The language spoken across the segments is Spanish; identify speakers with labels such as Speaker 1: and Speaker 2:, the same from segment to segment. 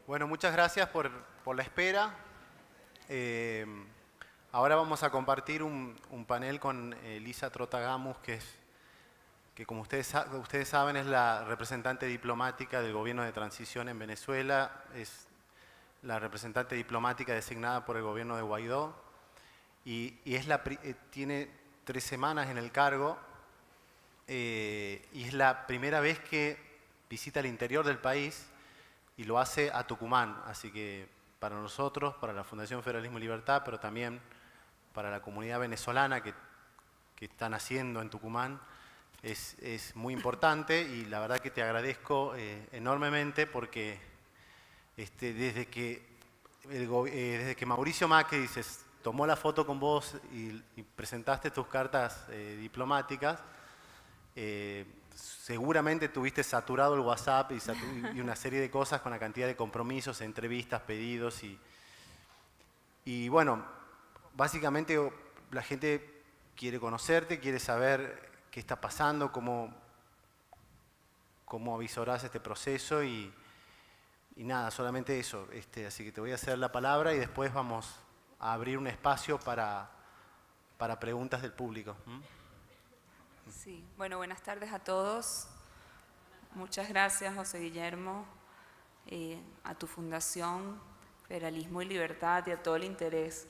Speaker 1: Bueno, muchas gracias por la espera. Ahora vamos a compartir un panel con Elisa Trotagamus, que como ustedes saben es la representante diplomática del gobierno de transición en Venezuela, es la representante diplomática designada por el gobierno de Guaidó y tiene 3 semanas en el cargo y es la primera vez que visita el interior del país y lo hace a Tucumán, así que para nosotros, para la Fundación Federalismo y Libertad, pero también para la comunidad venezolana que están haciendo en Tucumán, es muy importante y la verdad que te agradezco enormemente porque desde que Mauricio Macri tomó la foto con vos y presentaste tus cartas diplomáticas, seguramente tuviste saturado el WhatsApp y una serie de cosas con la cantidad de compromisos, entrevistas, pedidos y bueno, básicamente la gente quiere conocerte, quiere saber qué está pasando, cómo avisorás este proceso y nada, solamente eso. Así que te voy a hacer la palabra y después vamos a abrir un espacio para preguntas del público.
Speaker 2: Sí, bueno, buenas tardes a todos. Muchas gracias, José Guillermo, a tu Fundación Federalismo y Libertad y a todo el interés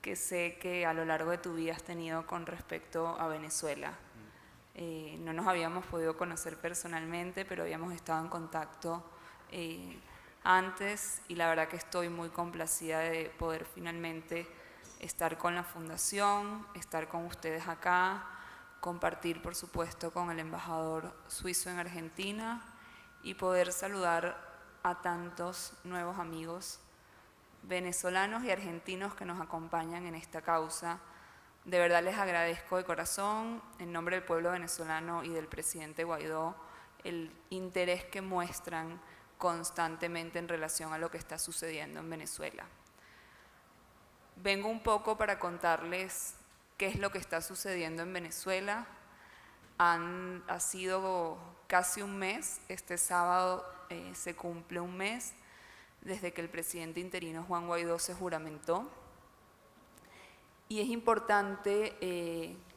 Speaker 2: que sé que a lo largo de tu vida has tenido con respecto a Venezuela. No nos habíamos podido conocer personalmente, pero habíamos estado en contacto antes y la verdad que estoy muy complacida de poder finalmente estar con la Fundación, estar con ustedes acá, compartir por supuesto con el embajador suizo en Argentina y poder saludar a tantos nuevos amigos venezolanos y argentinos que nos acompañan en esta causa. De verdad les agradezco de corazón, en nombre del pueblo venezolano y del presidente Guaidó, el interés que muestran constantemente en relación a lo que está sucediendo en Venezuela. Vengo un poco para contarles qué es lo que está sucediendo en Venezuela. Ha sido casi un mes, este sábado se cumple un mes desde que el presidente interino Juan Guaidó se juramentó. Y es importante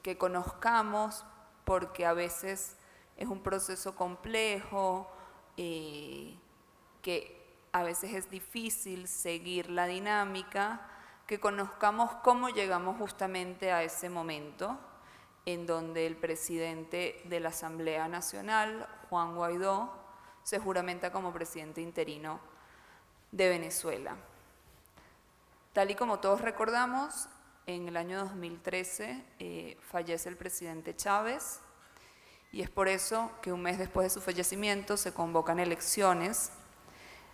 Speaker 2: que conozcamos, porque a veces es un proceso complejo, que a veces es difícil seguir la dinámica, que conozcamos cómo llegamos justamente a ese momento en donde el presidente de la Asamblea Nacional, Juan Guaidó, se juramenta como presidente interino de Venezuela. Tal y como todos recordamos, en el año 2013 fallece el presidente Chávez y es por eso que un mes después de su fallecimiento se convocan elecciones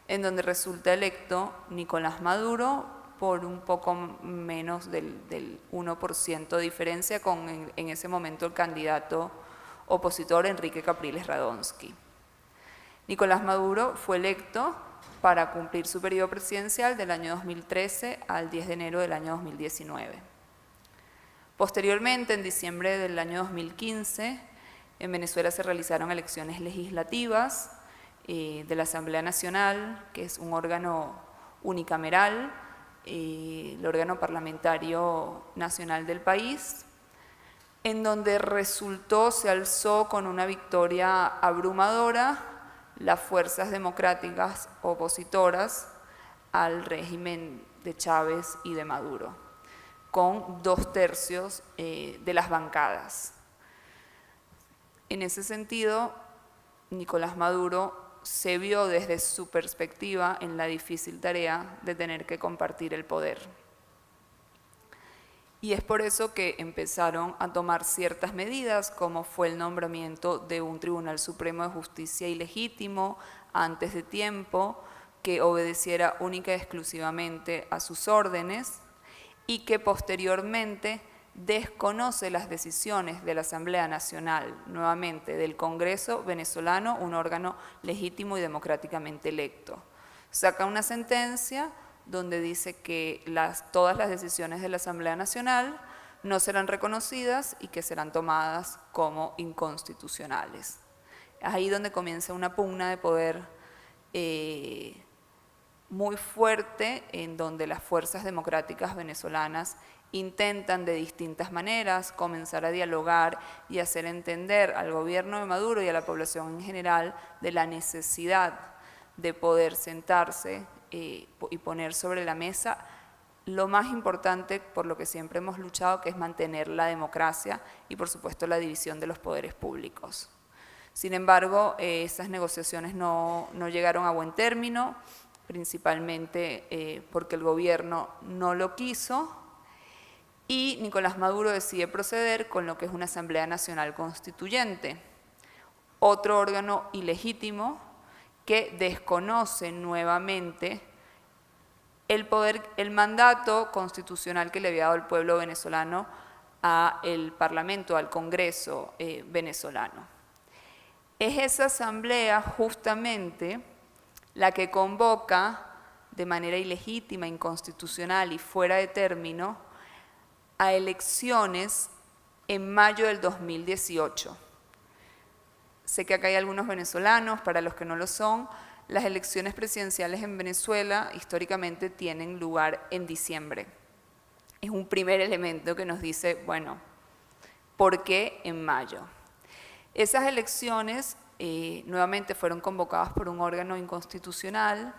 Speaker 2: en donde resulta electo Nicolás Maduro por un poco menos del 1% de diferencia con en ese momento el candidato opositor Enrique Capriles Radonsky. Nicolás Maduro fue electo para cumplir su periodo presidencial del año 2013 al 10 de enero del año 2019. Posteriormente, en diciembre del año 2015, en Venezuela se realizaron elecciones legislativas de la Asamblea Nacional, que es un órgano unicameral, el órgano parlamentario nacional del país, en donde se alzó con una victoria abrumadora las fuerzas democráticas opositoras al régimen de Chávez y de Maduro, con 2/3 de las bancadas. En ese sentido, Nicolás Maduro se vio desde su perspectiva en la difícil tarea de tener que compartir el poder. Y es por eso que empezaron a tomar ciertas medidas, como fue el nombramiento de un Tribunal Supremo de Justicia ilegítimo antes de tiempo, que obedeciera única y exclusivamente a sus órdenes y que posteriormente desconoce las decisiones de la Asamblea Nacional, nuevamente del Congreso venezolano, un órgano legítimo y democráticamente electo. Saca una sentencia donde dice que todas las decisiones de la Asamblea Nacional no serán reconocidas y que serán tomadas como inconstitucionales. Es ahí donde comienza una pugna de poder muy fuerte en donde las fuerzas democráticas venezolanas intentan de distintas maneras comenzar a dialogar y hacer entender al gobierno de Maduro y a la población en general de la necesidad de poder sentarse y poner sobre la mesa lo más importante por lo que siempre hemos luchado, que es mantener la democracia y por supuesto la división de los poderes públicos. Sin embargo, esas negociaciones no llegaron a buen término, principalmente porque el gobierno no lo quiso y Nicolás Maduro decide proceder con lo que es una Asamblea Nacional Constituyente, otro órgano ilegítimo que desconoce nuevamente el mandato constitucional que le había dado el pueblo venezolano al Parlamento, al Congreso venezolano. Es esa asamblea justamente la que convoca de manera ilegítima, inconstitucional y fuera de término a elecciones en mayo del 2018. Sé que acá hay algunos venezolanos, para los que no lo son, las elecciones presidenciales en Venezuela históricamente tienen lugar en diciembre. Es un primer elemento que nos dice, bueno, ¿por qué en mayo? Esas elecciones nuevamente fueron convocadas por un órgano inconstitucional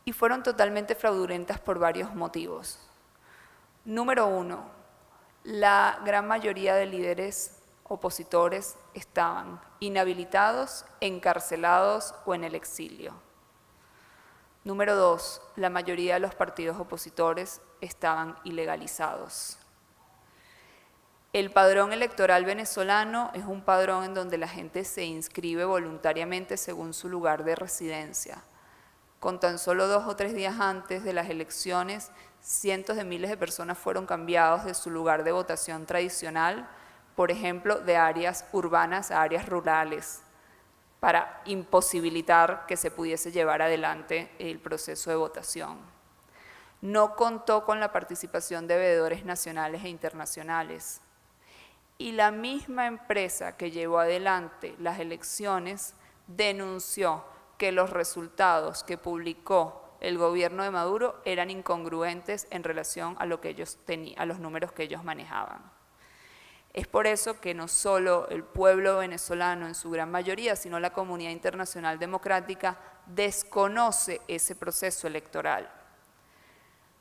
Speaker 2: y fueron totalmente fraudulentas por varios motivos. Número uno, la gran mayoría de líderes opositores estaban inhabilitados, encarcelados o en el exilio. Número dos, la mayoría de los partidos opositores estaban ilegalizados. El padrón electoral venezolano es un padrón en donde la gente se inscribe voluntariamente según su lugar de residencia. Con tan solo 2 o 3 días antes de las elecciones, cientos de miles de personas fueron cambiados de su lugar de votación tradicional, por ejemplo, de áreas urbanas a áreas rurales, para imposibilitar que se pudiese llevar adelante el proceso de votación. No contó con la participación de veedores nacionales e internacionales. Y la misma empresa que llevó adelante las elecciones denunció que los resultados que publicó el gobierno de Maduro eran incongruentes en relación a lo que ellos tenían, a los números que ellos manejaban. Es por eso que no solo el pueblo venezolano en su gran mayoría, sino la comunidad internacional democrática desconoce ese proceso electoral.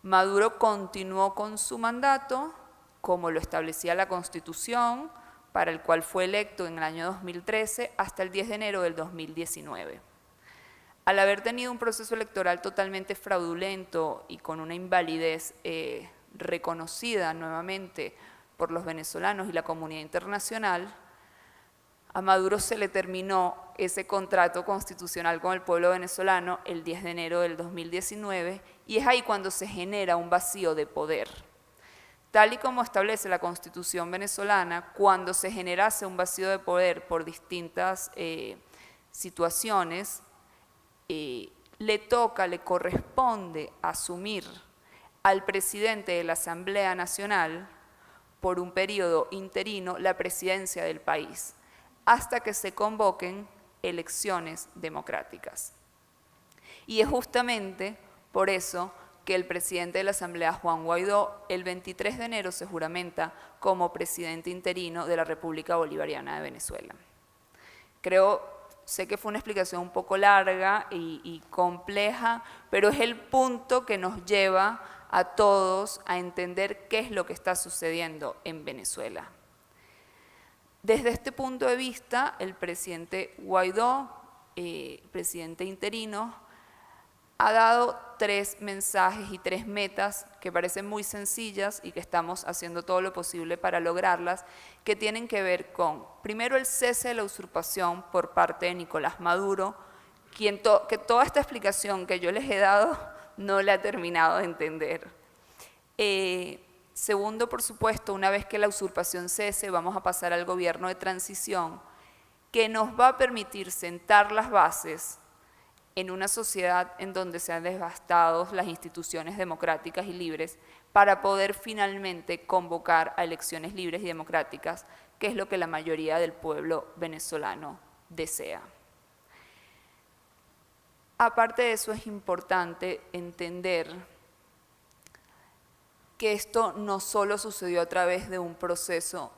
Speaker 2: Maduro continuó con su mandato, como lo establecía la Constitución, para el cual fue electo en el año 2013 hasta el 10 de enero del 2019. Al haber tenido un proceso electoral totalmente fraudulento y con una invalidez reconocida nuevamente por los venezolanos y la comunidad internacional, a Maduro se le terminó ese contrato constitucional con el pueblo venezolano el 10 de enero del 2019 y es ahí cuando se genera un vacío de poder. Tal y como establece la Constitución venezolana, cuando se generase un vacío de poder por distintas situaciones, le corresponde asumir al presidente de la Asamblea Nacional por un periodo interino la presidencia del país, hasta que se convoquen elecciones democráticas. Y es justamente por eso que el presidente de la Asamblea, Juan Guaidó, el 23 de enero se juramenta como presidente interino de la República Bolivariana de Venezuela. Sé que fue una explicación un poco larga y compleja, pero es el punto que nos lleva a todos a entender qué es lo que está sucediendo en Venezuela. Desde este punto de vista, el presidente Guaidó, presidente interino, ha dado 3 mensajes y 3 metas que parecen muy sencillas y que estamos haciendo todo lo posible para lograrlas, que tienen que ver con, primero, el cese de la usurpación por parte de Nicolás Maduro, que toda esta explicación que yo les he dado no la ha terminado de entender. Segundo, por supuesto, una vez que la usurpación cese, vamos a pasar al gobierno de transición, que nos va a permitir sentar las bases en una sociedad en donde se han devastado las instituciones democráticas y libres para poder finalmente convocar a elecciones libres y democráticas, que es lo que la mayoría del pueblo venezolano desea. Aparte de eso, es importante entender que esto no solo sucedió a través de un proceso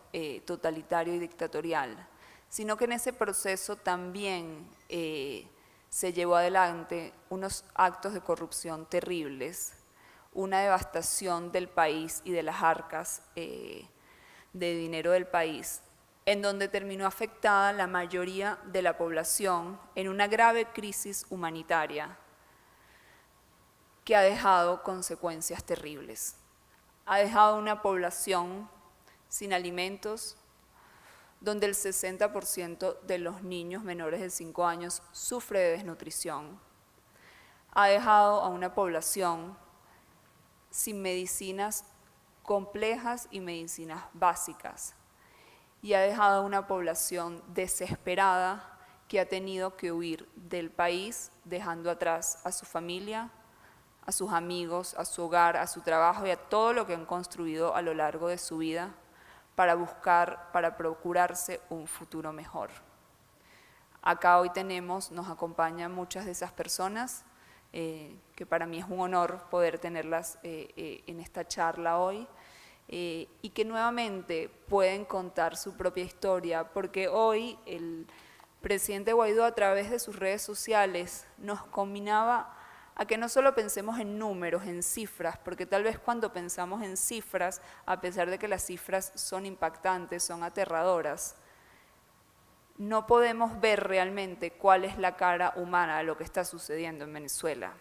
Speaker 2: totalitario y dictatorial, sino que en ese proceso también se llevó adelante unos actos de corrupción terribles, una devastación del país y de las arcas de dinero del país, en donde terminó afectada la mayoría de la población en una grave crisis humanitaria que ha dejado consecuencias terribles. Ha dejado una población sin alimentos, donde el 60% de los niños menores de 5 años sufre de desnutrición. Ha dejado a una población sin medicinas complejas y medicinas básicas. Y ha dejado a una población desesperada que ha tenido que huir del país, dejando atrás a su familia, a sus amigos, a su hogar, a su trabajo y a todo lo que han construido a lo largo de su vida para buscar, para procurarse un futuro mejor. Acá hoy nos acompañan muchas de esas personas, que para mí es un honor poder tenerlas en esta charla hoy, y que nuevamente pueden contar su propia historia, porque hoy el presidente Guaidó, a través de sus redes sociales, nos combinaba a que no solo pensemos en números, en cifras, porque tal vez cuando pensamos en cifras, a pesar de que las cifras son impactantes, son aterradoras, no podemos ver realmente cuál es la cara humana de lo que está sucediendo en Venezuela.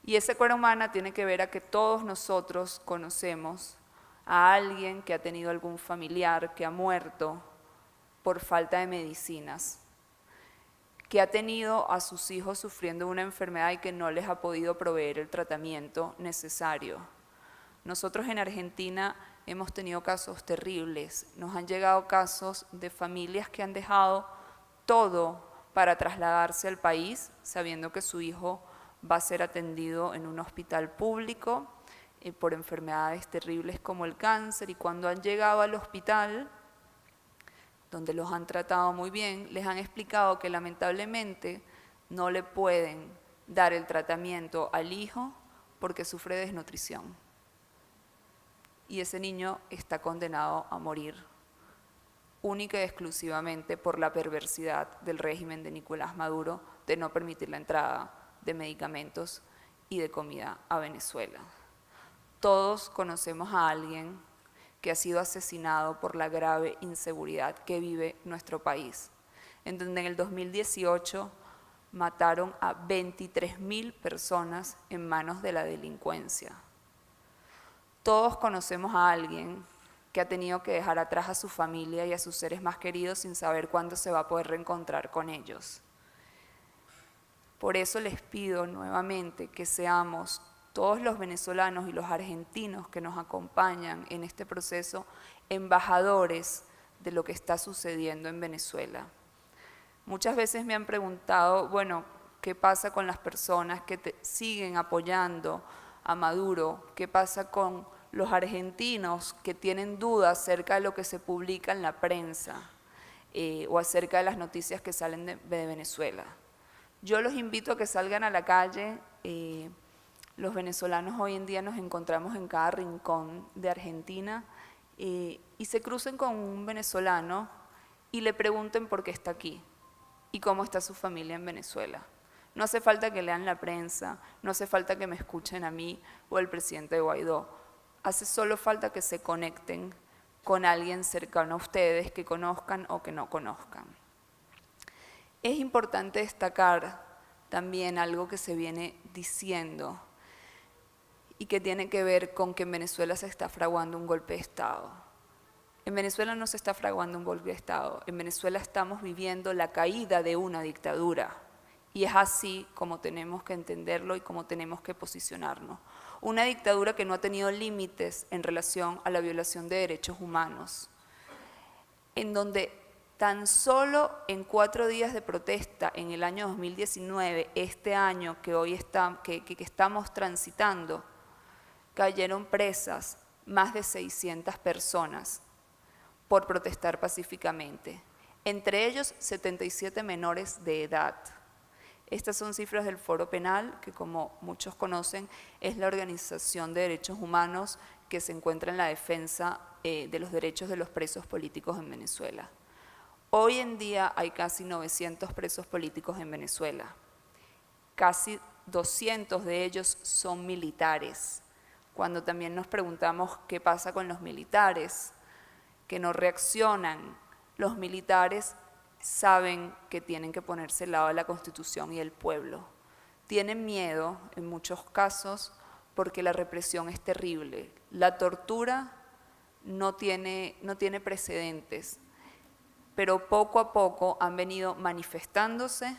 Speaker 2: Y esa cara humana tiene que ver a que todos nosotros conocemos a alguien que ha tenido algún familiar que ha muerto por falta de medicinas, que ha tenido a sus hijos sufriendo una enfermedad y que no les ha podido proveer el tratamiento necesario. Nosotros en Argentina hemos tenido casos terribles, nos han llegado casos de familias que han dejado todo para trasladarse al país, sabiendo que su hijo va a ser atendido en un hospital público por enfermedades terribles como el cáncer, y cuando han llegado al hospital, donde los han tratado muy bien, les han explicado que lamentablemente no le pueden dar el tratamiento al hijo porque sufre de desnutrición. Y ese niño está condenado a morir, única y exclusivamente por la perversidad del régimen de Nicolás Maduro de no permitir la entrada de medicamentos y de comida a Venezuela. Todos conocemos a alguien que ha sido asesinado por la grave inseguridad que vive nuestro país, en donde en el 2018 mataron a 23.000 personas en manos de la delincuencia. Todos conocemos a alguien que ha tenido que dejar atrás a su familia y a sus seres más queridos sin saber cuándo se va a poder reencontrar con ellos. Por eso les pido nuevamente que seamos todos los venezolanos y los argentinos que nos acompañan en este proceso, embajadores de lo que está sucediendo en Venezuela. Muchas veces me han preguntado, bueno, ¿qué pasa con las personas que siguen apoyando a Maduro? ¿Qué pasa con los argentinos que tienen dudas acerca de lo que se publica en la prensa o acerca de las noticias que salen de Venezuela? Yo los invito a que salgan a la calle. Los venezolanos hoy en día nos encontramos en cada rincón de Argentina y se crucen con un venezolano y le pregunten por qué está aquí y cómo está su familia en Venezuela. No hace falta que lean la prensa, no hace falta que me escuchen a mí o al presidente Guaidó. Hace solo falta que se conecten con alguien cercano a ustedes, que conozcan o que no conozcan. Es importante destacar también algo que se viene diciendo y que tiene que ver con que en Venezuela se está fraguando un golpe de Estado. En Venezuela no se está fraguando un golpe de Estado, en Venezuela estamos viviendo la caída de una dictadura, y es así como tenemos que entenderlo y como tenemos que posicionarnos. Una dictadura que no ha tenido límites en relación a la violación de derechos humanos, en donde tan solo en 4 días de protesta en el año 2019, este año que hoy estamos transitando, cayeron presas más de 600 personas por protestar pacíficamente, entre ellos 77 menores de edad, Estas son cifras del Foro Penal, que como muchos conocen, es la organización de derechos humanos que se encuentra en la defensa de los derechos de los presos políticos en Venezuela. Hoy en día hay casi 900 presos políticos en Venezuela. Casi 200 de ellos son militares. Cuando también nos preguntamos qué pasa con los militares, que no reaccionan, los militares saben que tienen que ponerse al lado de la Constitución y del pueblo. Tienen miedo, en muchos casos, porque la represión es terrible. La tortura no tiene precedentes, pero poco a poco han venido manifestándose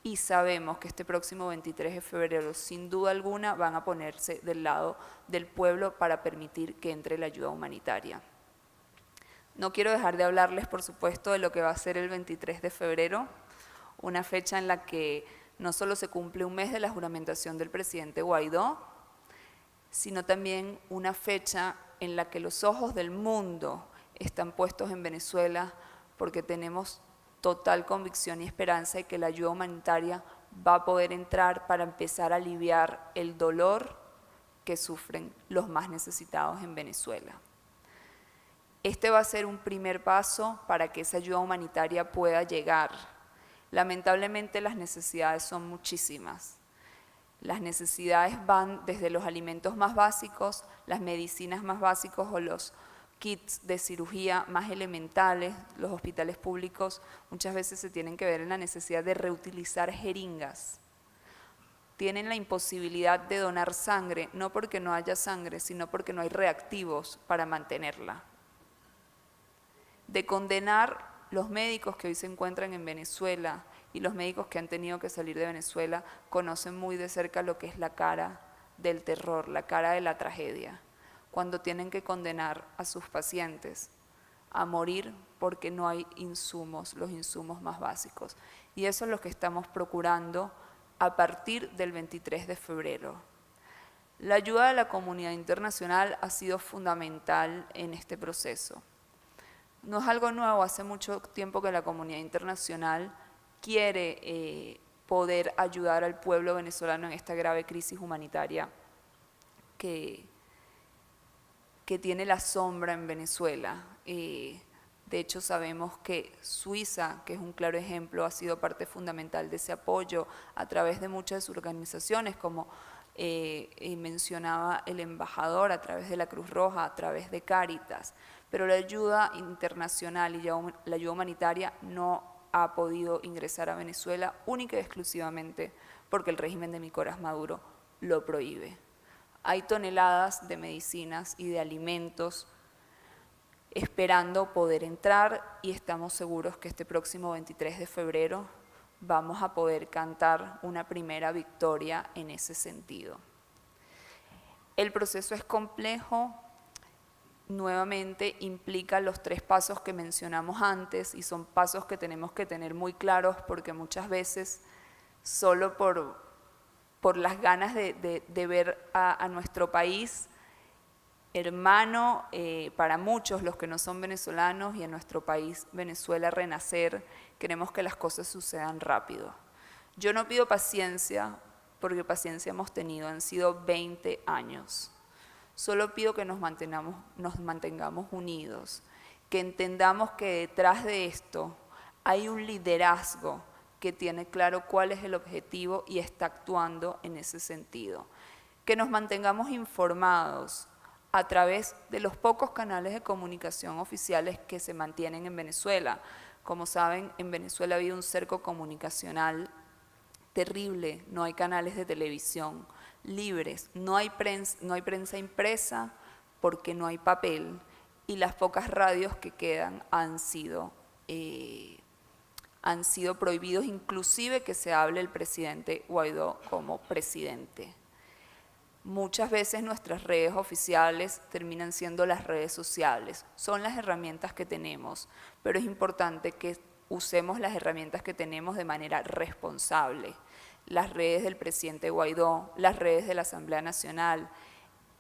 Speaker 2: y sabemos que este próximo 23 de febrero, sin duda alguna, van a ponerse del lado del pueblo para permitir que entre la ayuda humanitaria. No quiero dejar de hablarles, por supuesto, de lo que va a ser el 23 de febrero, una fecha en la que no solo se cumple un mes de la juramentación del presidente Guaidó, sino también una fecha en la que los ojos del mundo están puestos en Venezuela, porque tenemos total convicción y esperanza de que la ayuda humanitaria va a poder entrar para empezar a aliviar el dolor que sufren los más necesitados en Venezuela. Este va a ser un primer paso para que esa ayuda humanitaria pueda llegar. Lamentablemente las necesidades son muchísimas. Las necesidades van desde los alimentos más básicos, las medicinas más básicos o los kits de cirugía más elementales. Los hospitales públicos muchas veces se tienen que ver en la necesidad de reutilizar jeringas. Tienen la imposibilidad de donar sangre, no porque no haya sangre, sino porque no hay reactivos para mantenerla. De condenar los médicos que hoy se encuentran en Venezuela y los médicos que han tenido que salir de Venezuela conocen muy de cerca lo que es la cara del terror, la cara de la tragedia, cuando tienen que condenar a sus pacientes a morir porque no hay insumos, los insumos más básicos. Y eso es lo que estamos procurando a partir del 23 de febrero. La ayuda de la comunidad internacional ha sido fundamental en este proceso. No es algo nuevo, hace mucho tiempo que la comunidad internacional quiere poder ayudar al pueblo venezolano en esta grave crisis humanitaria que tiene la sombra en Venezuela. De hecho, sabemos que Suiza, que es un claro ejemplo, ha sido parte fundamental de ese apoyo a través de muchas de sus organizaciones, como mencionaba el embajador, a través de la Cruz Roja, a través de Cáritas. Pero la ayuda internacional y la ayuda humanitaria no ha podido ingresar a Venezuela única y exclusivamente porque el régimen de Nicolás Maduro lo prohíbe. Hay toneladas de medicinas y de alimentos esperando poder entrar y estamos seguros que este próximo 23 de febrero vamos a poder cantar una primera victoria en ese sentido. El proceso es complejo. Nuevamente implica los 3 pasos que mencionamos antes y son pasos que tenemos que tener muy claros porque muchas veces solo por las ganas de ver a nuestro país hermano, para muchos los que no son venezolanos y en nuestro país Venezuela renacer, queremos que las cosas sucedan rápido. Yo no pido paciencia porque paciencia hemos tenido, han sido 20 años. Solo pido que nos mantengamos unidos, que entendamos que detrás de esto hay un liderazgo que tiene claro cuál es el objetivo y está actuando en ese sentido. Que nos mantengamos informados a través de los pocos canales de comunicación oficiales que se mantienen en Venezuela. Como saben, en Venezuela ha habido un cerco comunicacional terrible, no hay canales de televisión libres, no hay prensa impresa porque no hay papel y las pocas radios que quedan han sido prohibidos, inclusive que se hable el presidente Guaidó como presidente. Muchas veces nuestras redes oficiales terminan siendo las redes sociales, son las herramientas que tenemos, pero es importante que usemos las herramientas que tenemos de manera responsable. Las redes del presidente Guaidó, las redes de la Asamblea Nacional,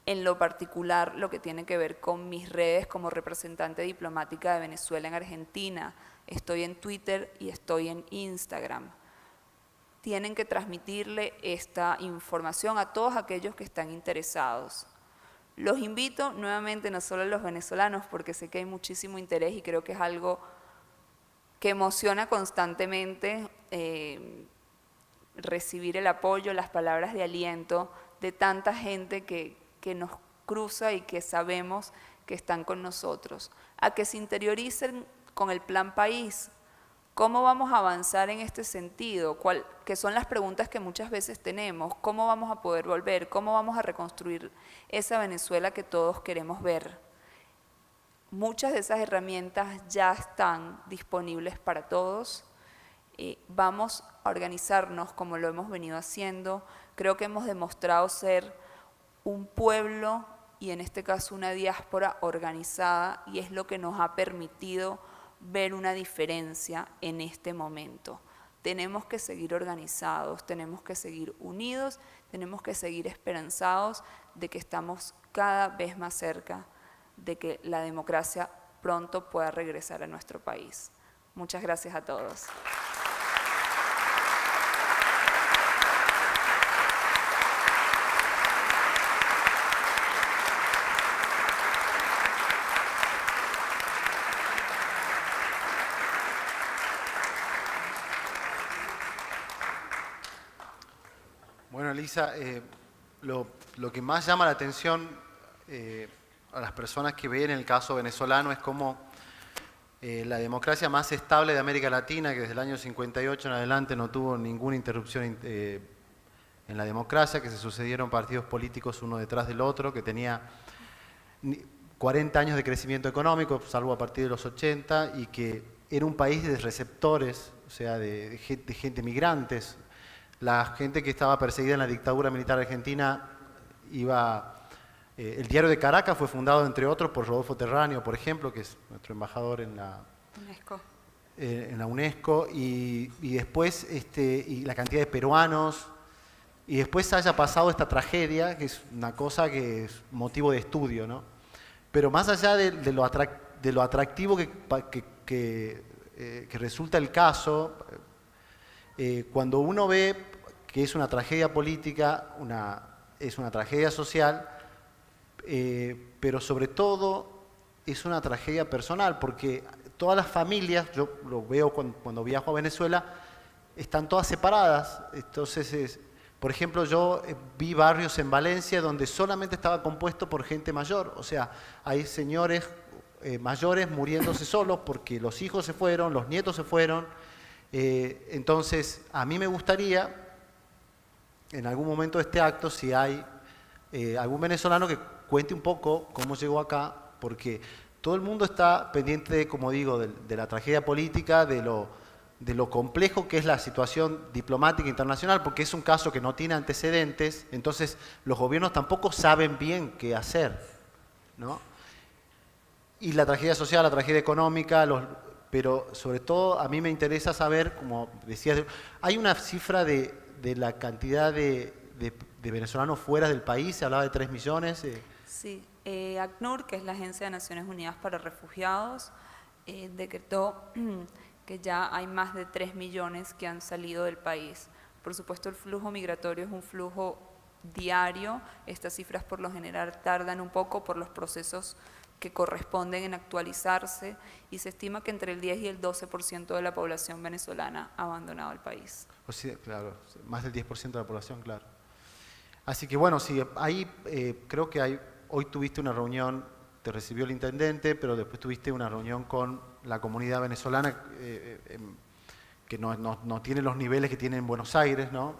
Speaker 2: en lo particular lo que tiene que ver con mis redes como representante diplomática de Venezuela en Argentina. Estoy en Twitter y estoy en Instagram. tienen que transmitirle esta información a todos aquellos que están interesados. Los invito nuevamente, no solo a los venezolanos, porque sé que hay muchísimo interés y creo que es algo que emociona constantemente recibir el apoyo, las palabras de aliento de tanta gente que nos cruza y que sabemos que están con nosotros, a que se interioricen con el Plan País. ¿Cómo vamos a avanzar en este sentido? ¿Qué son las preguntas que muchas veces tenemos? ¿Cómo vamos a poder volver? ¿Cómo vamos a reconstruir esa Venezuela que todos queremos ver? Muchas de esas herramientas ya están disponibles para todos. Vamos a organizarnos como lo hemos venido haciendo. Creo que hemos demostrado ser un pueblo y en este caso una diáspora organizada, y es lo que nos ha permitido ver una diferencia en este momento. Tenemos que seguir organizados, tenemos que seguir unidos, tenemos que seguir esperanzados de que estamos cada vez más cerca de que la democracia pronto pueda regresar a nuestro país. Muchas gracias a todos.
Speaker 1: Bueno, Lisa, lo que más llama la atención a las personas que ven el caso venezolano es cómo la democracia más estable de América Latina, que desde el año 58 en adelante no tuvo ninguna interrupción en la democracia, que se sucedieron partidos políticos uno detrás del otro, que tenía 40 años de crecimiento económico, salvo a partir de los 80, y que era un país de receptores, o sea, de gente migrantes. La gente que estaba perseguida en la dictadura militar argentina iba... el diario de Caracas fue fundado, entre otros, por Rodolfo Terráneo, por ejemplo, que es nuestro embajador en la UNESCO, y después y la cantidad de peruanos, y después haya pasado esta tragedia, que es una cosa que es motivo de estudio, ¿no? Pero más allá de lo atractivo que resulta el caso, cuando uno ve que es una tragedia política, es una tragedia social, pero sobre todo es una tragedia personal, porque todas las familias, yo lo veo cuando viajo a Venezuela, están todas separadas. Entonces, por ejemplo, yo vi barrios en Valencia donde solamente estaba compuesto por gente mayor, o sea, hay señores mayores muriéndose solos porque los hijos se fueron, los nietos se fueron. Entonces, a mí me gustaría, en algún momento de este acto, si hay algún venezolano que cuente un poco cómo llegó acá, porque todo el mundo está pendiente, como digo, de la tragedia política, de lo complejo que es la situación diplomática internacional, porque es un caso que no tiene antecedentes, entonces los gobiernos tampoco saben bien qué hacer, ¿no? Y la tragedia social, la tragedia económica, pero sobre todo a mí me interesa saber, como decías, hay una cifra de la cantidad de venezolanos fuera del país, se hablaba de 3 millones.
Speaker 2: Sí, ACNUR, que es la Agencia de Naciones Unidas para Refugiados, decretó que ya hay más de 3 millones que han salido del país. Por supuesto, el flujo migratorio es un flujo diario. Estas cifras por lo general tardan un poco por los procesos que corresponden en actualizarse, y se estima que entre el 10 y el 12% de la población venezolana ha abandonado el país.
Speaker 1: O sea, claro, más del 10% de la población, claro. Así que bueno, sí, ahí creo que hoy tuviste una reunión, te recibió el intendente, pero después tuviste una reunión con la comunidad venezolana que no tiene los niveles que tiene en Buenos Aires, ¿no?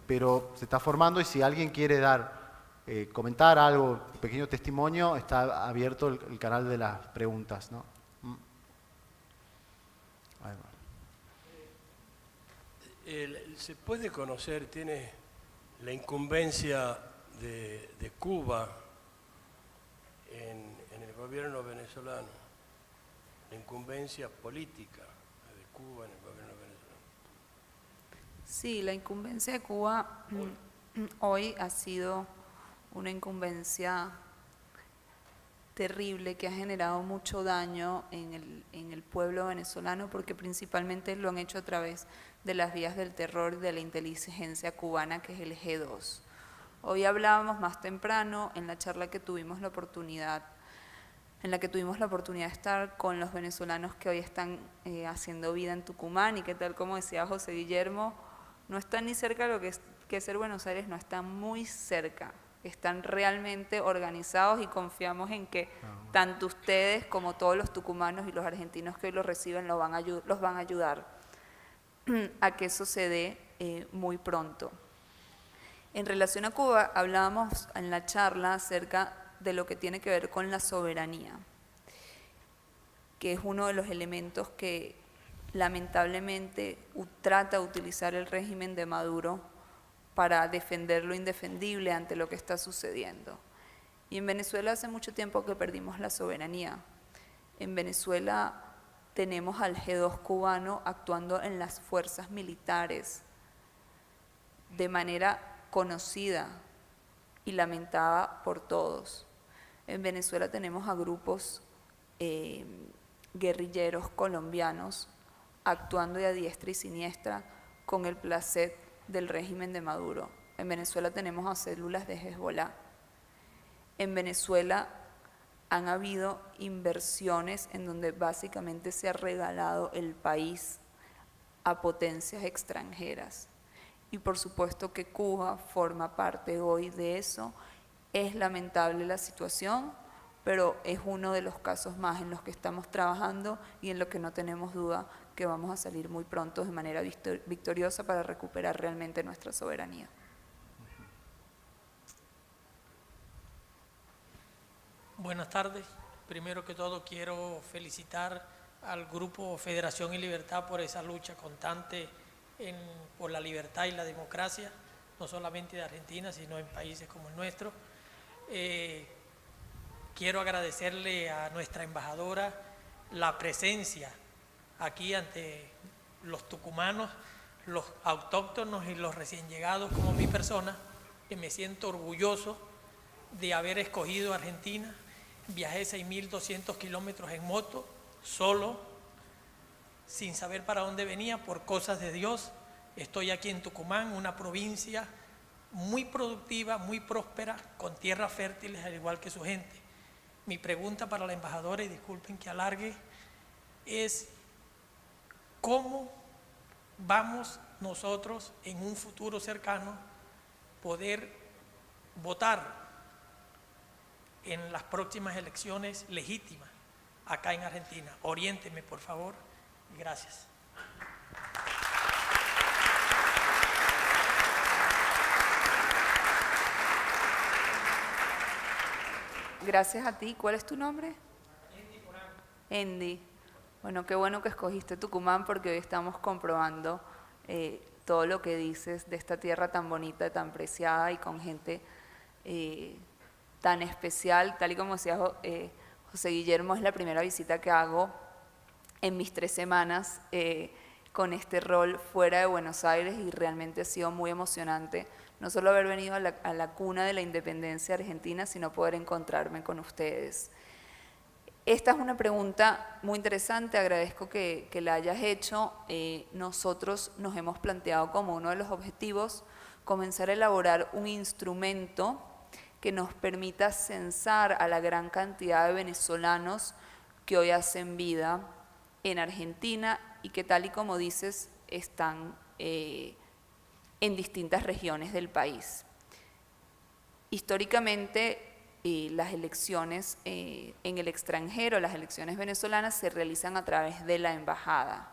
Speaker 1: Pero se está formando, y si alguien quiere comentar algo, un pequeño testimonio, está abierto el canal de las preguntas, ¿no? Ahí va.
Speaker 3: ¿Se puede conocer, tiene la incumbencia de Cuba en el gobierno venezolano, la incumbencia política de Cuba en el gobierno venezolano?
Speaker 2: Sí, la incumbencia de Cuba hoy ha sido una incumbencia terrible que ha generado mucho daño en el pueblo venezolano, porque principalmente lo han hecho a través de las vías del terror y de la inteligencia cubana, que es el G2. Hoy hablábamos más temprano en la charla que tuvimos la oportunidad de estar con los venezolanos que hoy están haciendo vida en Tucumán, y que, tal como decía José Guillermo, no están ni cerca de lo que es ser Buenos Aires, no están muy cerca, están realmente organizados, y confiamos en que tanto ustedes como todos los tucumanos y los argentinos que hoy los reciben los van a ayudar a que eso se dé muy pronto. En relación a Cuba, hablábamos en la charla acerca de lo que tiene que ver con la soberanía, que es uno de los elementos que lamentablemente trata de utilizar el régimen de Maduro para defender lo indefendible ante lo que está sucediendo. Y en Venezuela hace mucho tiempo que perdimos la soberanía. En Venezuela tenemos al G2 cubano actuando en las fuerzas militares de manera conocida y lamentada por todos. En Venezuela tenemos a grupos guerrilleros colombianos actuando a diestra y siniestra con el placer del régimen de Maduro. En Venezuela tenemos a células de Hezbollah. En Venezuela han habido inversiones en donde básicamente se ha regalado el país a potencias extranjeras. Y por supuesto que Cuba forma parte hoy de eso. Es lamentable la situación, pero es uno de los casos más en los que estamos trabajando y en lo que no tenemos duda que vamos a salir muy pronto de manera victoriosa para recuperar realmente nuestra soberanía.
Speaker 4: Buenas tardes. Primero que todo quiero felicitar al Grupo Federación y Libertad por esa lucha constante por la libertad y la democracia, no solamente de Argentina, sino en países como el nuestro. Quiero agradecerle a nuestra embajadora la presencia aquí ante los tucumanos, los autóctonos y los recién llegados como mi persona, que me siento orgulloso de haber escogido Argentina. Viajé 6.200 kilómetros en moto, solo, sin saber para dónde venía, por cosas de Dios. Estoy aquí en Tucumán, una provincia muy productiva, muy próspera, con tierras fértiles, al igual que su gente. Mi pregunta para la embajadora, y disculpen que alargue, es ¿cómo vamos nosotros en un futuro cercano poder votar en las próximas elecciones legítimas acá en Argentina? Oriénteme, por favor. Gracias.
Speaker 2: Gracias a ti. ¿Cuál es tu nombre? Andy. Bueno, qué bueno que escogiste Tucumán, porque hoy estamos comprobando todo lo que dices de esta tierra tan bonita, tan preciada y con gente tan especial. Tal y como decía José Guillermo, es la primera visita que hago en mis 3 semanas con este rol fuera de Buenos Aires, y realmente ha sido muy emocionante no solo haber venido a la cuna de la independencia argentina, sino poder encontrarme con ustedes. Esta es una pregunta muy interesante, agradezco que la hayas hecho. Nosotros nos hemos planteado como uno de los objetivos comenzar a elaborar un instrumento que nos permita censar a la gran cantidad de venezolanos que hoy hacen vida en Argentina y que, tal y como dices, están en distintas regiones del país. Históricamente, las elecciones en el extranjero, las elecciones venezolanas, se realizan a través de la embajada.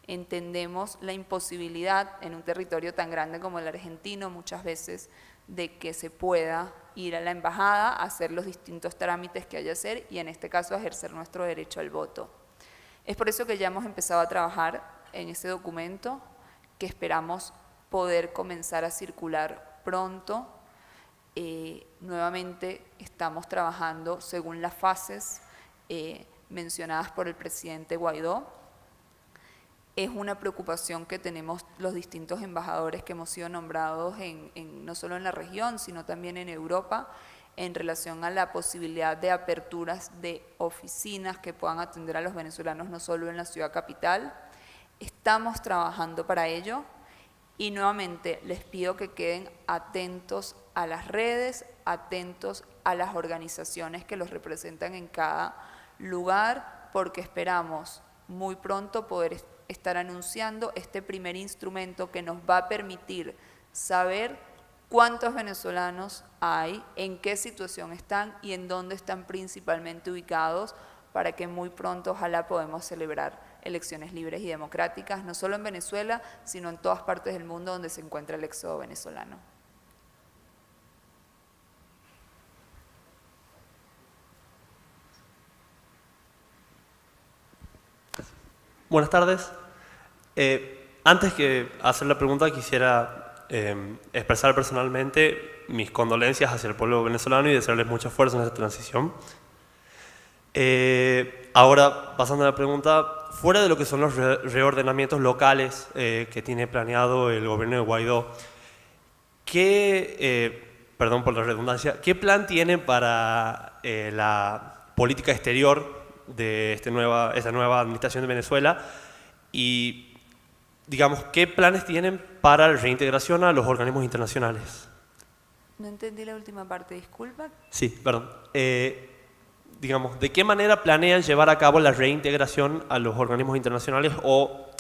Speaker 2: Entendemos la imposibilidad en un territorio tan grande como el argentino muchas veces de que se pueda ir a la embajada a hacer los distintos trámites que haya que hacer, y en este caso a ejercer nuestro derecho al voto. Es por eso que ya hemos empezado a trabajar en ese documento, que esperamos poder comenzar a circular pronto. Nuevamente estamos trabajando según las fases mencionadas por el presidente Guaidó. Es una preocupación que tenemos los distintos embajadores que hemos sido nombrados no solo en la región, sino también en Europa, en relación a la posibilidad de aperturas de oficinas que puedan atender a los venezolanos no solo en la ciudad capital. Estamos trabajando para ello y nuevamente les pido que queden atentos a las redes, atentos a las organizaciones que los representan en cada lugar, porque esperamos muy pronto poder estar anunciando este primer instrumento que nos va a permitir saber cuántos venezolanos hay, en qué situación están y en dónde están principalmente ubicados, para que muy pronto ojalá podamos celebrar elecciones libres y democráticas, no solo en Venezuela, sino en todas partes del mundo donde se encuentra el éxodo venezolano.
Speaker 5: Buenas tardes. Antes que hacer la pregunta quisiera expresar personalmente mis condolencias hacia el pueblo venezolano y desearles mucha fuerza en esta transición. Ahora, pasando a la pregunta, fuera de lo que son los reordenamientos locales que tiene planeado el gobierno de Guaidó, perdón por la redundancia, ¿qué plan tiene para la política exterior de esta nueva administración de Venezuela? Y, digamos, ¿qué planes tienen para la reintegración a los organismos internacionales?
Speaker 2: No entendí la última parte, disculpa.
Speaker 5: Sí, perdón. Digamos, ¿de qué manera planean llevar a cabo la reintegración a los organismos internacionales o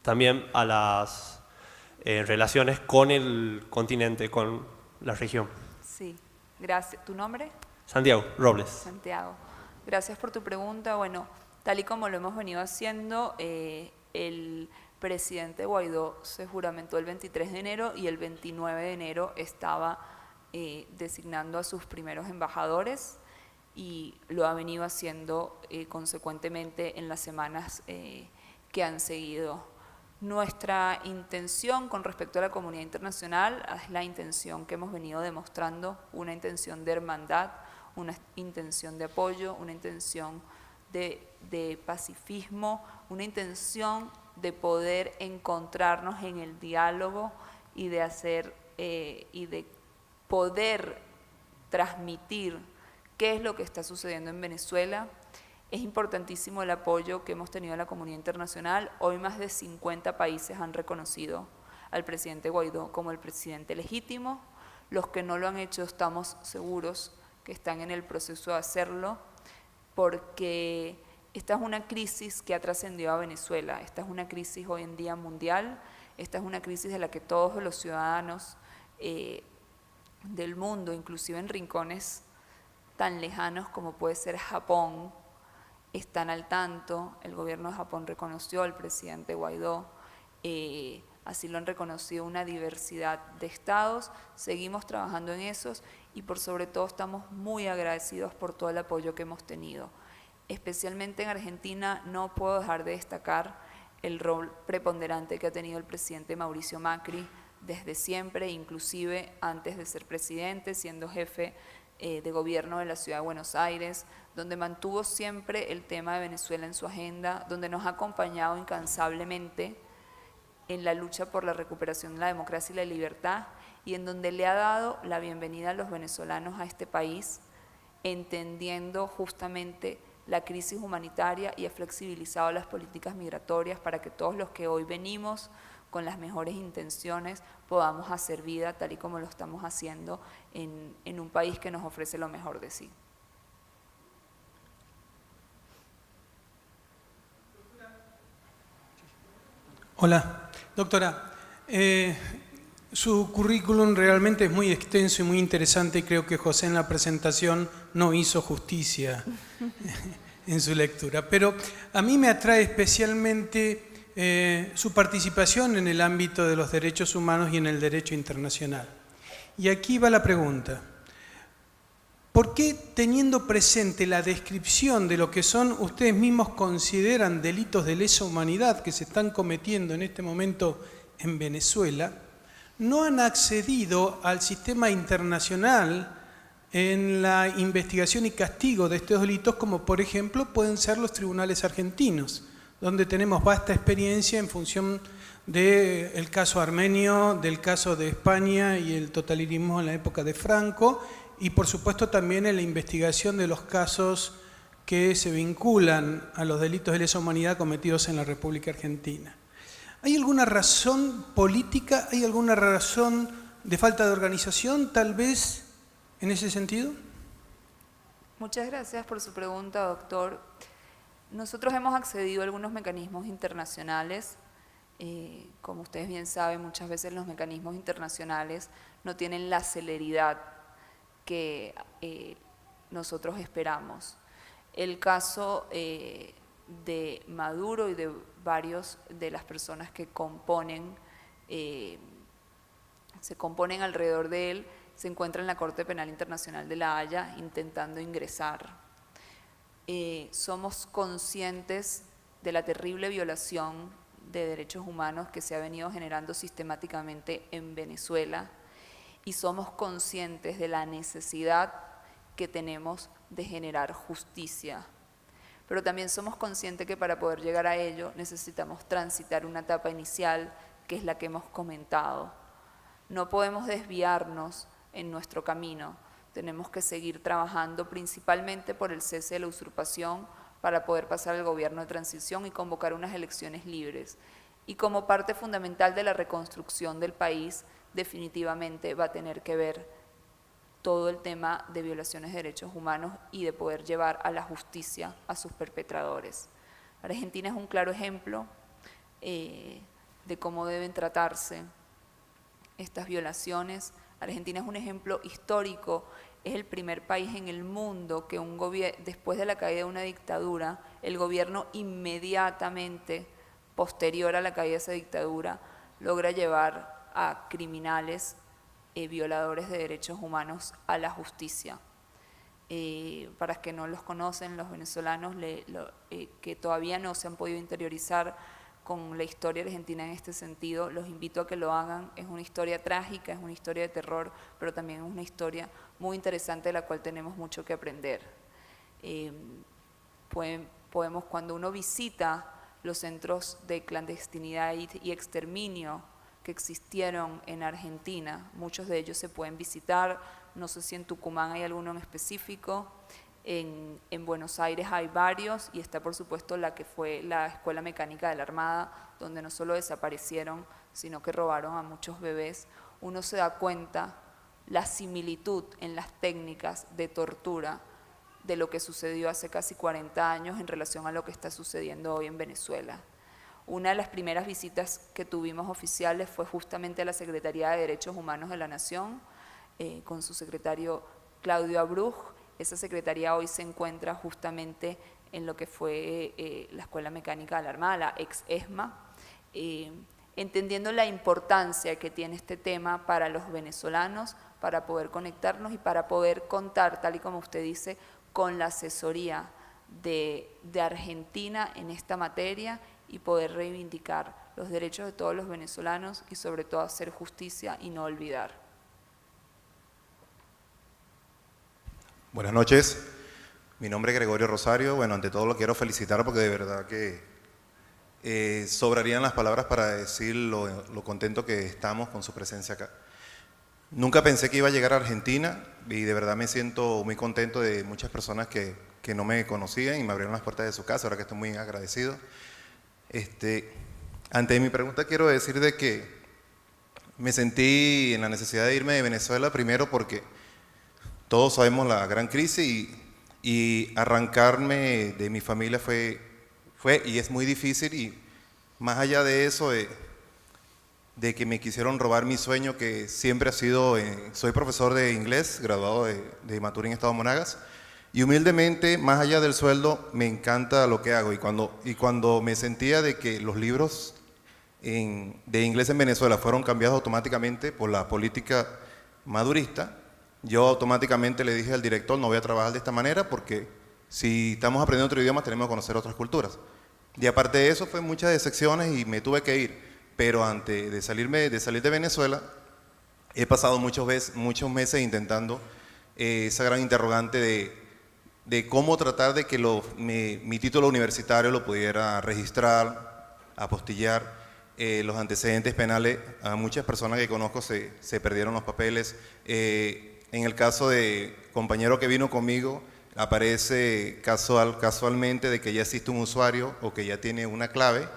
Speaker 5: también a las relaciones con el continente, con la región?
Speaker 2: Sí, gracias. ¿Tu nombre?
Speaker 5: Santiago Robles.
Speaker 2: Santiago. Gracias por tu pregunta. Bueno, tal y como lo hemos venido haciendo, el presidente Guaidó se juramentó el 23 de enero y el 29 de enero estaba designando a sus primeros embajadores y lo ha venido haciendo consecuentemente en las semanas que han seguido. Nuestra intención con respecto a la comunidad internacional es la intención que hemos venido demostrando, una intención de hermandad, una intención de apoyo, una intención de pacifismo, una intención de poder encontrarnos en el diálogo y de hacer y de poder transmitir qué es lo que está sucediendo en Venezuela. Es importantísimo el apoyo que hemos tenido de la comunidad internacional. Hoy más de 50 países han reconocido al presidente Guaidó como el presidente legítimo. Los que no lo han hecho estamos seguros que están en el proceso de hacerlo, porque esta es una crisis que ha trascendido a Venezuela. Esta es una crisis hoy en día mundial. Esta es una crisis de la que todos los ciudadanos del mundo, inclusive en rincones tan lejanos como puede ser Japón, están al tanto. El gobierno de Japón reconoció al presidente Guaidó, así lo han reconocido una diversidad de estados. Seguimos trabajando en esos y por sobre todo estamos muy agradecidos por todo el apoyo que hemos tenido. Especialmente en Argentina no puedo dejar de destacar el rol preponderante que ha tenido el presidente Mauricio Macri desde siempre, inclusive antes de ser presidente, siendo jefe de gobierno de la ciudad de Buenos Aires, donde mantuvo siempre el tema de Venezuela en su agenda, donde nos ha acompañado incansablemente en la lucha por la recuperación de la democracia y la libertad, y en donde le ha dado la bienvenida a los venezolanos a este país, entendiendo justamente la crisis humanitaria y ha flexibilizado las políticas migratorias para que todos los que hoy venimos con las mejores intenciones podamos hacer vida tal y como lo estamos haciendo en un país que nos ofrece lo mejor de sí.
Speaker 6: Hola, doctora. Su currículum realmente es muy extenso y muy interesante y creo que José en la presentación no hizo justicia en su lectura. Pero a mí me atrae especialmente su participación en el ámbito de los derechos humanos y en el derecho internacional. Y aquí va la pregunta. ¿Por qué, teniendo presente la descripción de lo que son, ustedes mismos consideran delitos de lesa humanidad que se están cometiendo en este momento en Venezuela, no han accedido al sistema internacional en la investigación y castigo de estos delitos, como por ejemplo pueden ser los tribunales argentinos, donde tenemos vasta experiencia en función del caso armenio, del caso de España y el totalitarismo en la época de Franco, y por supuesto también en la investigación de los casos que se vinculan a los delitos de lesa humanidad cometidos en la República Argentina. ¿Hay alguna razón política, hay alguna razón de falta de organización, tal vez, en ese sentido?
Speaker 2: Muchas gracias por su pregunta, doctor. Nosotros hemos accedido a algunos mecanismos internacionales. Como ustedes bien saben, muchas veces los mecanismos internacionales no tienen la celeridad que nosotros esperamos. El caso de Maduro y de varios de las personas que se componen alrededor de él se encuentra en la Corte Penal Internacional de La Haya intentando ingresar. Somos conscientes de la terrible violación de derechos humanos que se ha venido generando sistemáticamente en Venezuela y somos conscientes de la necesidad que tenemos de generar justicia. Pero también somos conscientes que para poder llegar a ello necesitamos transitar una etapa inicial que es la que hemos comentado. No podemos desviarnos en nuestro camino, tenemos que seguir trabajando principalmente por el cese de la usurpación para poder pasar al gobierno de transición y convocar unas elecciones libres. Y como parte fundamental de la reconstrucción del país, definitivamente va a tener que ver todo el tema de violaciones de derechos humanos y de poder llevar a la justicia a sus perpetradores. Argentina es un claro ejemplo de cómo deben tratarse estas violaciones. Argentina es un ejemplo histórico, es el primer país en el mundo que después de la caída de una dictadura, el gobierno inmediatamente posterior a la caída de esa dictadura logra llevar a criminales violadores de derechos humanos a la justicia. Para los que no los conocen, los venezolanos que todavía no se han podido interiorizar con la historia argentina en este sentido, los invito a que lo hagan. Es una historia trágica, es una historia de terror, pero también es una historia muy interesante de la cual tenemos mucho que aprender. Podemos, cuando uno visita los centros de clandestinidad y exterminio que existieron en Argentina, muchos de ellos se pueden visitar, no sé si en Tucumán hay alguno en específico, en Buenos Aires hay varios y está por supuesto la que fue la Escuela Mecánica de la Armada, donde no solo desaparecieron, sino que robaron a muchos bebés. Uno se da cuenta la similitud en las técnicas de tortura de lo que sucedió hace casi 40 años en relación a lo que está sucediendo hoy en Venezuela. Una de las primeras visitas que tuvimos oficiales fue justamente a la Secretaría de Derechos Humanos de la Nación, con su secretario Claudio Abruj. Esa secretaría hoy se encuentra justamente en lo que fue la Escuela Mecánica de la Armada, la ex-ESMA, entendiendo la importancia que tiene este tema para los venezolanos, para poder conectarnos y para poder contar, tal y como usted dice, con la asesoría de Argentina en esta materia y poder reivindicar los derechos de todos los venezolanos y sobre todo hacer justicia y no olvidar.
Speaker 7: Buenas noches, mi nombre es Gregorio Rosario. Bueno, ante todo lo quiero felicitar porque de verdad que sobrarían las palabras para decir lo contento que estamos con su presencia acá. Nunca pensé que iba a llegar a Argentina y de verdad me siento muy contento de muchas personas que no me conocían y me abrieron las puertas de su casa, ahora que estoy muy agradecido. Ante mi pregunta quiero decir de que me sentí en la necesidad de irme de Venezuela primero porque todos sabemos la gran crisis y arrancarme de mi familia fue y es muy difícil, y más allá de eso de que me quisieron robar mi sueño, que siempre ha sido, soy profesor de inglés, graduado de Maturín, Estado Monagas, y humildemente, más allá del sueldo, me encanta lo que hago. Y cuando me sentía de que los libros de inglés en Venezuela fueron cambiados automáticamente por la política madurista, yo automáticamente le dije al director, no voy a trabajar de esta manera porque si estamos aprendiendo otro idioma tenemos que conocer otras culturas. Y aparte de eso fue muchas decepciones y me tuve que ir. Pero antes de salir de Venezuela, he pasado muchos meses intentando esa gran interrogante de cómo tratar de que mi título universitario lo pudiera registrar, apostillar. Los antecedentes penales, a muchas personas que conozco se perdieron los papeles. en el caso de compañero que vino conmigo, aparece casualmente de que ya existe un usuario o que ya tiene una clave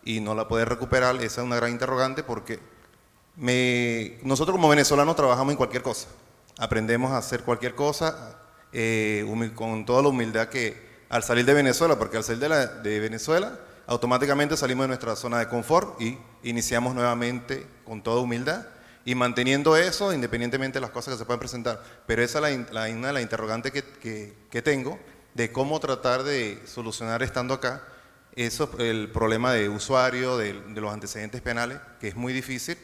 Speaker 7: y no la puede recuperar. Esa es una gran interrogante porque nosotros como venezolanos trabajamos en cualquier cosa. Aprendemos a hacer cualquier cosa con toda la humildad que al salir de Venezuela, porque al salir de Venezuela automáticamente salimos de nuestra zona de confort y iniciamos nuevamente con toda humildad y manteniendo eso independientemente de las cosas que se puedan presentar. Pero esa es una de las interrogantes que tengo de cómo tratar de solucionar estando acá eso, el problema de usuario, de los antecedentes penales, que es muy difícil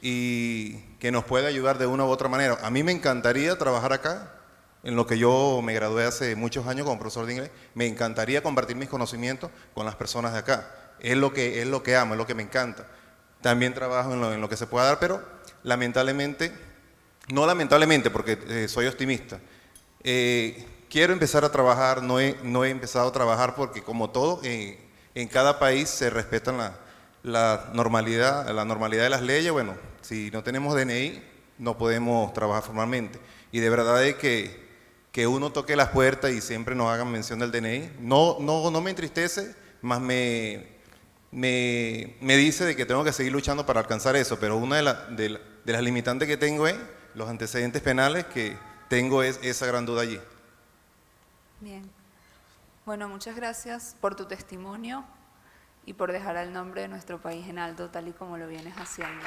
Speaker 7: y que nos puede ayudar de una u otra manera. A mí me encantaría trabajar acá, en lo que yo me gradué hace muchos años como profesor de inglés. Me encantaría compartir mis conocimientos con las personas de acá. Es lo que amo, es lo que me encanta. También trabajo en lo que se pueda dar, pero lamentablemente, no lamentablemente porque soy optimista, quiero empezar a trabajar, no he empezado a trabajar porque como todo, en cada país se respetan la normalidad de las leyes. Bueno, si no tenemos DNI no podemos trabajar formalmente. Y de verdad es que uno toque las puertas y siempre nos hagan mención del DNI. No me entristece, más me dice de que tengo que seguir luchando para alcanzar eso, pero una de las limitantes que tengo es los antecedentes penales, que tengo esa gran duda allí.
Speaker 2: Bien. Bueno, muchas gracias por tu testimonio y por dejar el nombre de nuestro país en alto, tal y como lo vienes haciendo.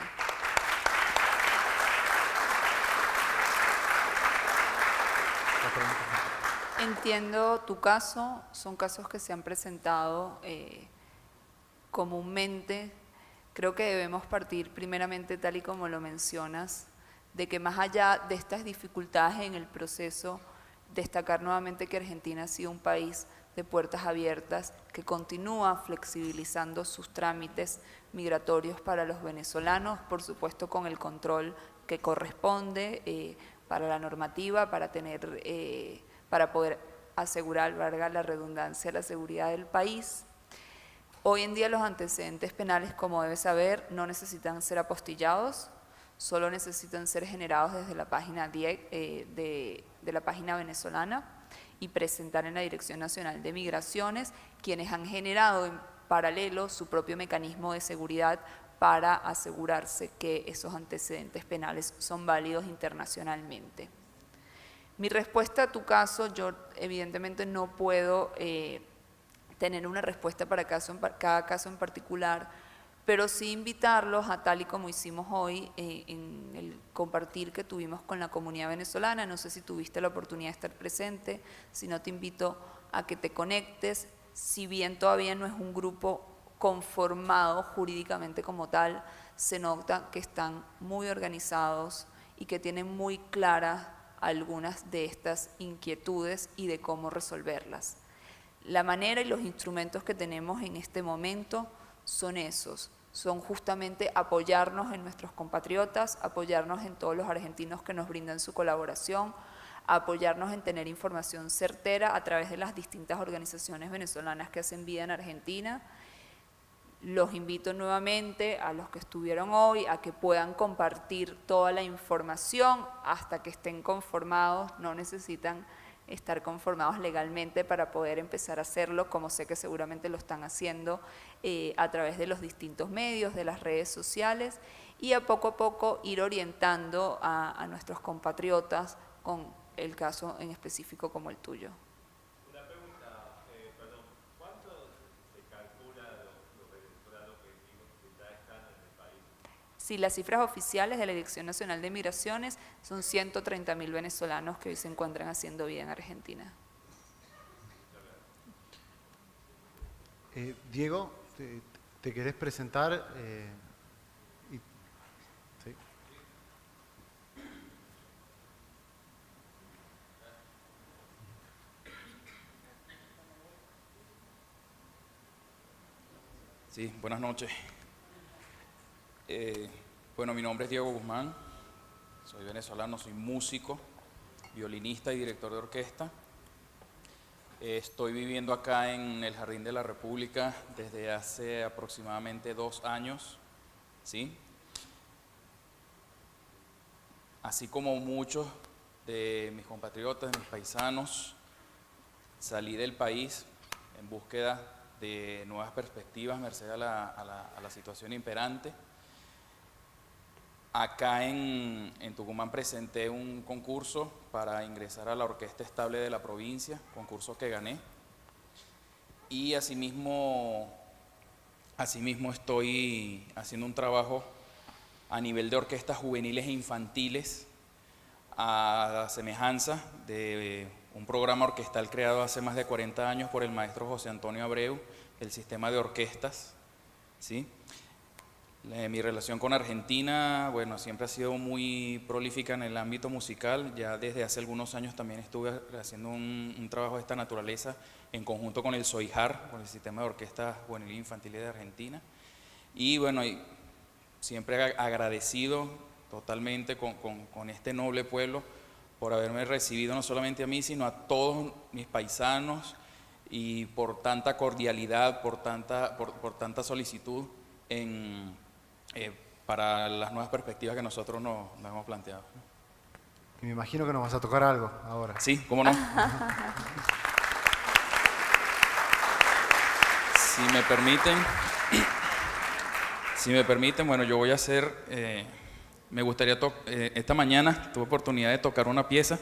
Speaker 2: Entiendo tu caso, son casos que se han presentado comúnmente. Creo que debemos partir primeramente, tal y como lo mencionas, de que más allá de estas dificultades en el proceso, destacar nuevamente que Argentina ha sido un país de puertas abiertas, que continúa flexibilizando sus trámites migratorios para los venezolanos, por supuesto con el control que corresponde para la normativa, para poder asegurar, valga la redundancia, la seguridad del país. Hoy en día los antecedentes penales, como debes saber, no necesitan ser apostillados, solo necesitan ser generados desde la página de la página venezolana y presentar en la Dirección Nacional de Migraciones, quienes han generado en paralelo su propio mecanismo de seguridad para asegurarse que esos antecedentes penales son válidos internacionalmente. Mi respuesta a tu caso, yo evidentemente no puedo tener una respuesta para cada caso en particular, pero sí invitarlos a, tal y como hicimos hoy, en el compartir que tuvimos con la comunidad venezolana. No sé si tuviste la oportunidad de estar presente, si no te invito a que te conectes. Si bien todavía no es un grupo conformado jurídicamente como tal, se nota que están muy organizados y que tienen muy claras algunas de estas inquietudes y de cómo resolverlas. La manera y los instrumentos que tenemos en este momento son esos, son justamente apoyarnos en nuestros compatriotas, apoyarnos en todos los argentinos que nos brindan su colaboración, apoyarnos en tener información certera a través de las distintas organizaciones venezolanas que hacen vida en Argentina. Los invito nuevamente a los que estuvieron hoy a que puedan compartir toda la información hasta que estén conformados. No necesitan estar conformados legalmente para poder empezar a hacerlo, como sé que seguramente lo están haciendo a través de los distintos medios, de las redes sociales, y a poco ir orientando a nuestros compatriotas con el caso en específico como el tuyo.
Speaker 5: Una pregunta, perdón, ¿cuánto se calcula los venezolanos que ya están en el país?
Speaker 2: Sí, las cifras oficiales de la Dirección Nacional de Migraciones son 130.000 venezolanos que hoy se encuentran haciendo vida en Argentina.
Speaker 1: Diego, ¿te querés presentar? ¿Sí?
Speaker 8: Sí, buenas noches. Bueno, mi nombre es Diego Guzmán, soy venezolano, soy músico, violinista y director de orquesta. Estoy viviendo acá en el Jardín de la República desde hace aproximadamente 2 años, ¿sí? así como muchos de mis compatriotas, de mis paisanos, salí del país en búsqueda de nuevas perspectivas merced a la situación imperante. Acá en Tucumán presenté un concurso para ingresar a la Orquesta Estable de la provincia, concurso que gané. Y asimismo estoy haciendo un trabajo a nivel de orquestas juveniles e infantiles, a semejanza de un programa orquestal creado hace más de 40 años por el maestro José Antonio Abreu, el sistema de orquestas, ¿sí? Mi relación con Argentina, bueno, siempre ha sido muy prolífica en el ámbito musical. Ya desde hace algunos años también estuve haciendo un trabajo de esta naturaleza en conjunto con el SOIJAR, con el sistema de orquestas juveniles e infantiles de Argentina. Y bueno, siempre agradecido totalmente con este noble pueblo por haberme recibido no solamente a mí, sino a todos mis paisanos, y por tanta cordialidad, por tanta solicitud para las nuevas perspectivas que nosotros nos hemos planteado.
Speaker 1: Y me imagino que nos vas a tocar algo ahora.
Speaker 8: Sí, cómo no. Si me permiten, bueno, yo voy a hacer, me gustaría esta mañana tuve oportunidad de tocar una pieza.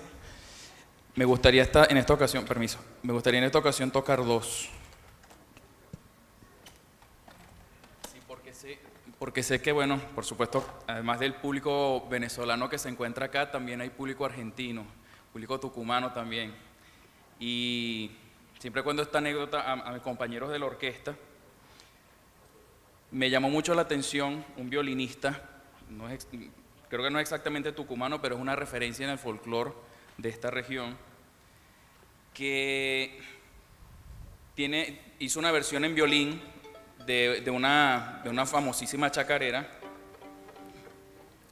Speaker 8: Me gustaría en esta ocasión tocar dos. Porque sé que, bueno, por supuesto, además del público venezolano que se encuentra acá, también hay público argentino, público tucumano también. Y siempre cuento esta anécdota a mis compañeros de la orquesta, me llamó mucho la atención un violinista, creo que no es exactamente tucumano, pero es una referencia en el folclore de esta región, que hizo una versión en violín de una famosísima chacarera.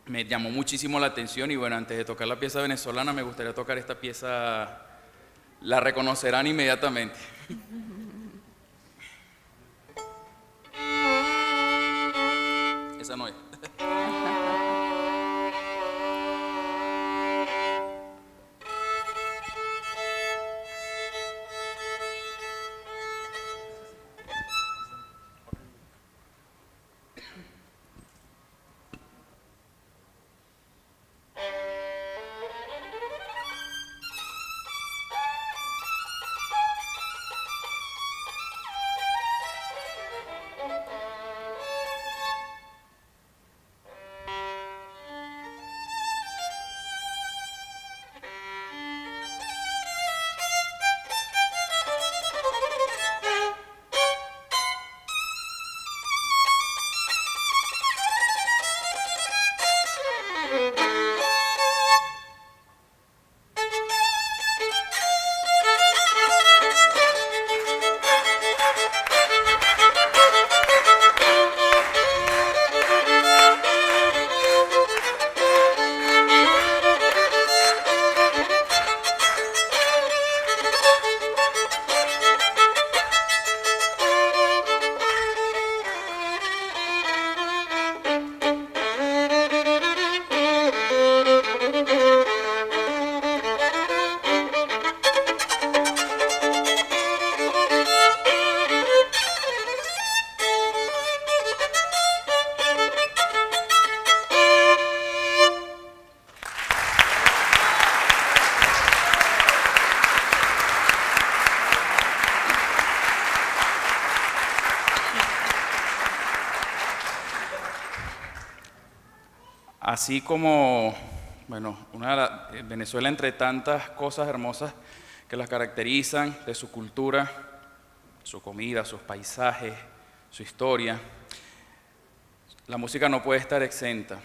Speaker 8: Me llamó muchísimo la atención y bueno, antes de tocar la pieza venezolana me gustaría tocar esta pieza, la reconocerán inmediatamente. Esa no es. Así como, bueno, Venezuela, entre tantas cosas hermosas que las caracterizan, de su cultura, su comida, sus paisajes, su historia, la música no puede estar exenta.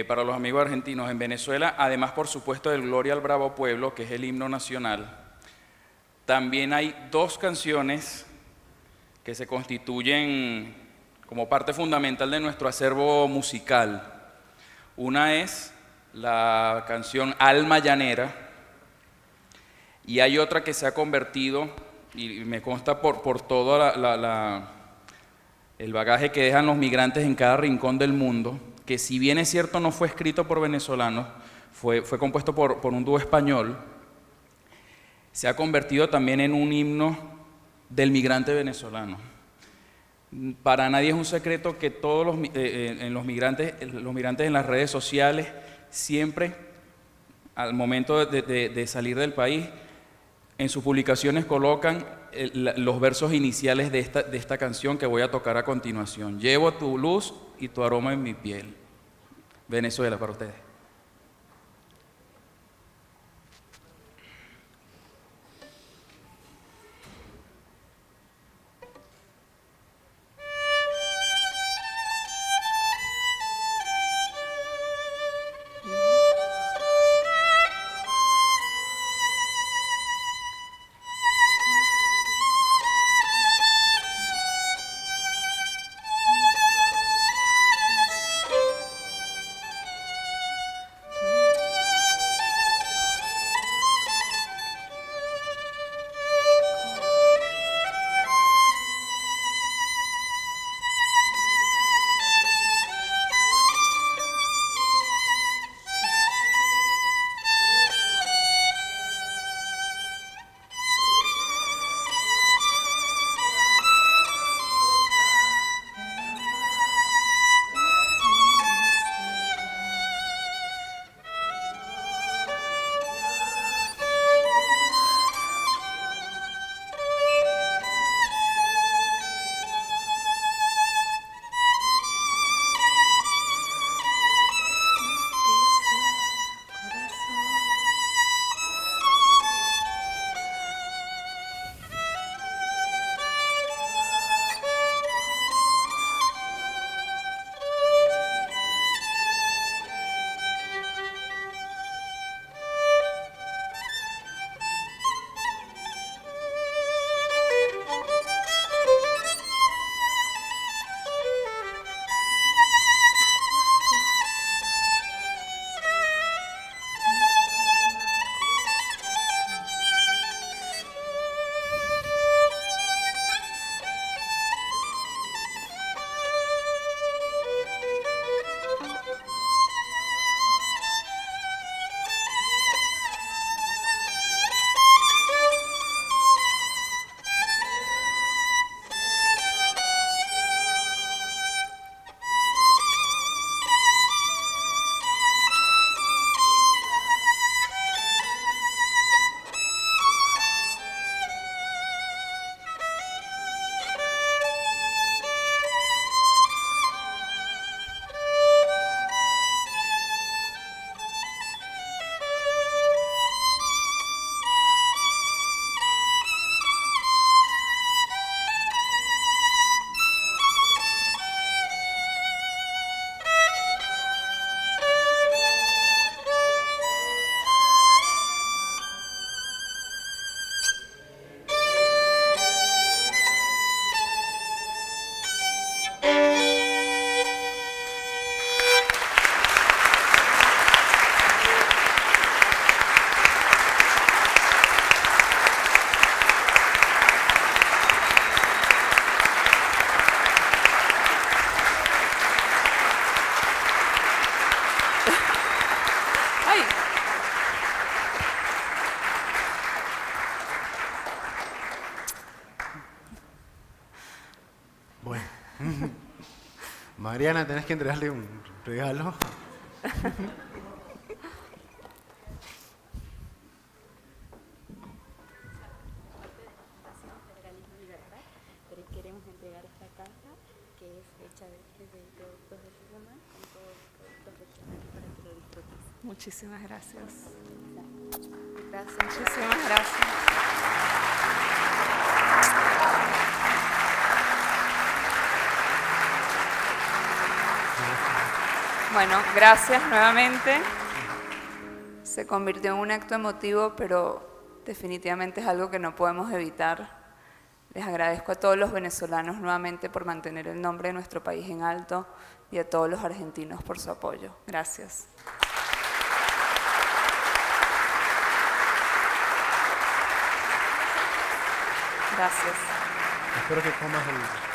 Speaker 8: Para los amigos argentinos, en Venezuela, además por supuesto del Gloria al Bravo Pueblo, que es el himno nacional, también hay dos canciones que se constituyen como parte fundamental de nuestro acervo musical. Una es la canción Alma Llanera, y hay otra que se ha convertido, y me consta por todo el bagaje que dejan los migrantes en cada rincón del mundo, que si bien es cierto no fue escrito por venezolanos, fue compuesto por un dúo español, se ha convertido también en un himno del migrante venezolano. Para nadie es un secreto que todos los migrantes en las redes sociales siempre, al momento de salir del país, en sus publicaciones colocan los versos iniciales de esta canción que voy a tocar a continuación. Llevo tu luz y tu aroma en mi piel. Venezuela, para ustedes.
Speaker 1: Bueno. Mariana, tenés que entregarle un regalo.
Speaker 9: Queremos entregar esta caja que es hecha de productos de Tucumán con todos los productos regionales para que lo disfrutes.
Speaker 2: Muchísimas gracias. Gracias, muchísimas gracias. Bueno, gracias nuevamente. Se convirtió en un acto emotivo, pero definitivamente es algo que no podemos evitar. Les agradezco a todos los venezolanos nuevamente por mantener el nombre de nuestro país en alto y a todos los argentinos por su apoyo. Gracias. Gracias.
Speaker 1: Espero que comas el...